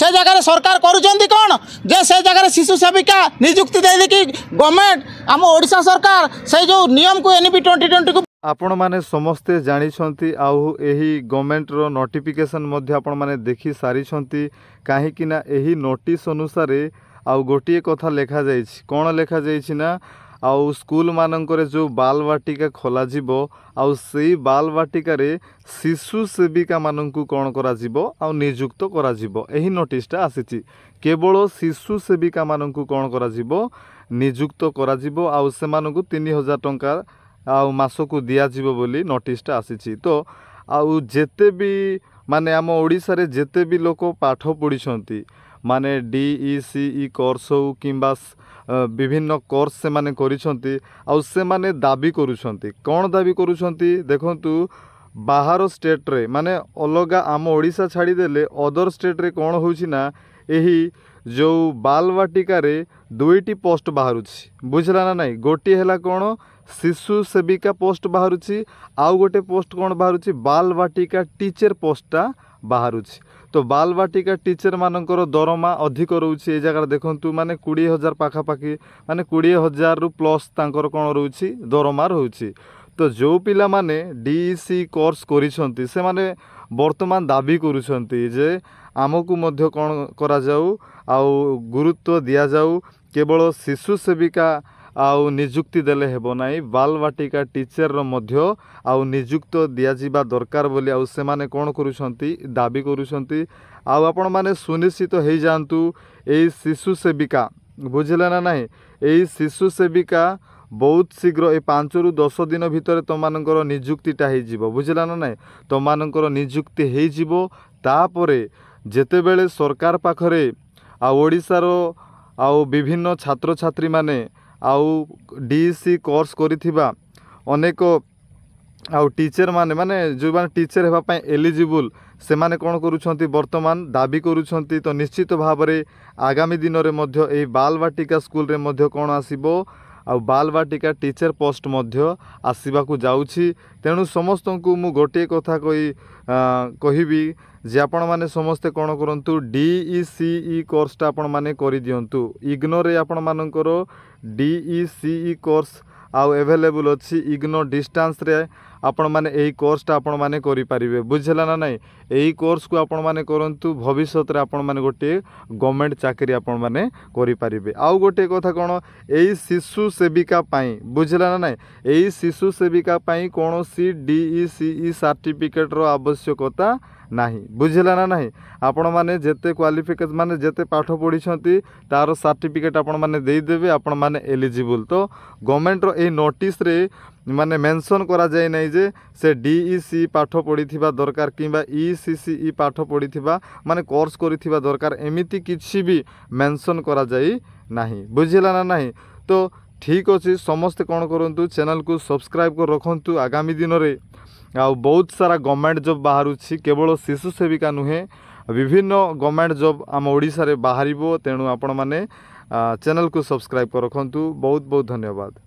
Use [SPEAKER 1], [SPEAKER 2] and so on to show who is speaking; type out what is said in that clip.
[SPEAKER 1] से जगह सरकार करुँच कौन जे से जगह शिशु सेविका नियुक्ति दे कि गवर्नमेंट आम ओडिशा सरकार से जो नियम को एनईपी 2020 को
[SPEAKER 2] आपण माने समस्ते जानिछंती आउ एही गवर्नमेंट रो नोटिफिकेशन मध्य आपण माने देखि सारिछंती काहे कि ना एही नोटिस अनुसार आउ गोटिए कथा लेखा जाइछि कोन लेखा जाइछि ना आउ स्कूल मानकरे जो बाल वाटिका खोला जिवो आउ सेई बाल वाटिका रे शिशु सेविका माननकु कोन करा जिवो आउ नियुक्त करा जिवो एही नोटिसटा आसीछि केवल शिशु सेविका माननकु कोन करा जिवो नियुक्त करा जिवो आउ से माननकु 3000 टंका आउ मासकु दिया जिवो बोली नोटिसटा आसीछि तो आउ जेते भी माने आम ओडिसा रे जेते भी लोक पाठ पढ़िछंती माने DECE कोर्स हो किंबा विभिन्न कोर्स से माने करिछंती आउ से माने दाबी करूछंती कोन दाबी करूछंती देखंतु बाहर स्टेट रे माने अलगा आम ओडिसा छाड़ी देले अदर स्टेट रे कोन होउछि ना एही जो बाल वाटिका रे दुईटी पोस्ट बाहरुछि बुझला ना नहीं गोटी हैला कोन शिशु सेविका पोस्ट बाहरुछि आउ गोटे पोस्ट कोन बाहरुछि बाल वाटिका टीचर पोस्टटा बाहरुछि तो बाल वाटिका टीचर मानकर दरमा अधिक रोचे ए जगह देखंतु माने 20,000 पाखापाखि माने 20,000 रु प्लस तांकर कोन रोची दरमा रोची तो जो पिला माने DEC कोर्स करिसंती से माने वर्तमान दाबी करूछंती जे आमकु मध्य कोन करा जाऊ आउ गुरुत्व दिया जाऊ केवल शिशु सेविका आउ नियुक्ति देले हेबो नाही बाल वाटिका टीचर रो मध्य आउ नियुक्त दिया जिबा दरकार बोली आउ से माने कोन करूछंती दाबी करूछंती आउ आपण माने सुनिश्चित हो जांतु एई शिशु सेविका बुझले ना नाही एई शिशु सेविका बहुत शीघ्र ए 5 रु 10 दिन भितर तो मानकर नियुक्तिटा हे जिवो बुझला ना नाही तो मानकर नियुक्ति हे जिवो तापरे जेते बेले सरकार पाखरे आ ओडिसा रो आउ विभिन्न छात्र छात्री माने आउ DEC कोर्स करिथिबा अनेक आउ टीचर माने माने जो माने टीचर हेबा पय एलिजिबल से माने कोन करूछंती वर्तमान दाबी करूछंती तो निश्चित भाव रे आगामी दिन रे मध्य ए बाल वाटिका स्कूल रे मध्य कोन आसीबो आ बाल वाटिका टीचर पोस्ट मध्य आसीबा को जाउछि तेणु समस्त को मु गोटे कथा कहिबी जे आपण माने समस्ते कोन करंतु DECE कोर्सटा आपण माने करि दियंतु इग्नो रे आपण मानकर DECE कोर्स आउ अवेलेबल अच्छी इग्नो डिस्टेंस रे आपण माने एही कोर्सटा आपण माने करि परिबे बुझला ना नाही एही कोर्स को आपण माने करंतु भविष्यत रे आपण माने गोटे गवर्नमेंट चाकरी आपण माने करि परिबे आउ गोटे कथा कोन एही शिशु सेविका पई बुझला ना नाही एही शिशु सेविका पई कोनोसी DECE सर्टिफिकेट रो आवश्यकता नाही बुझला ना नाही आपण माने जेते क्वालिफिकेशन माने जेते पाठ पढ़ी तार सर्टिफिकेट आपण माने दे देबे आपण माने एलिजिबल तो गवर्नमेंट रो ए नोटिस रे माने मेंशन करा जाय नै जे से DEC पाठ पढ़ीथिबा दरकार किंबा ECCE पाठ पढ़ीथिबा माने कोर्स करिथिबा दरकार एमिति किछि भी मेंशन करा जाय नाही बुझला ना नाही तो ठीक अछि समस्त कोन करंतु चैनल को सब्सक्राइब कर रखंतु आगामी दिन रे आ बहुत सारा गवर्नमेंट जॉब बाहरुछि केवल शिशु सेविका नुहे विभिन्न गवर्नमेंट जॉब आम ओडिसा रे बाहरिबो तेणु आपण माने चैनल को सब्सक्राइब कर रखंतु बहुत बहुत धन्यवाद।